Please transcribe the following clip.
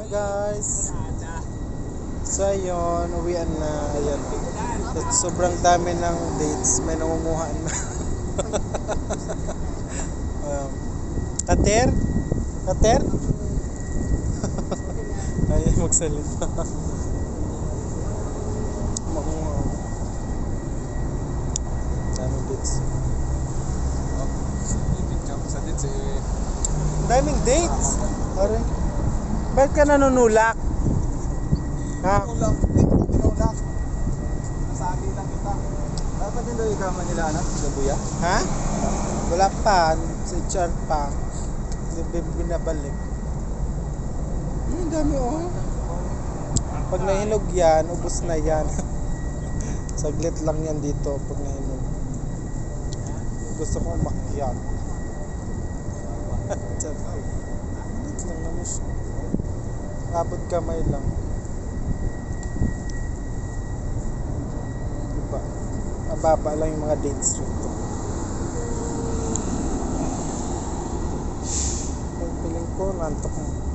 Guys, so ayun, uwian na. Ayan, sobrang dami ng dates, may nangunguha na. um, Kater? Kater? Ayaw magsalita. Makunguha. Daming dates. Daming dates? Aray. Bakit ka nanunulak? Ha? Tinulak. Nasabi lang kita. Dapat din daw ikama nila anak, Gabuya. Ha? Wala pa. Sa HR pa. Binabalik. Ang dami oh. Pag nahinog yan, ubos na yan. Saglit lang yan dito pag nahinog. Gusto ko umakyat. Saglit lang naman siya. Abot kamay lang. Diba? Mababa lang yung mga dates rito. Piling ko, nantok mo.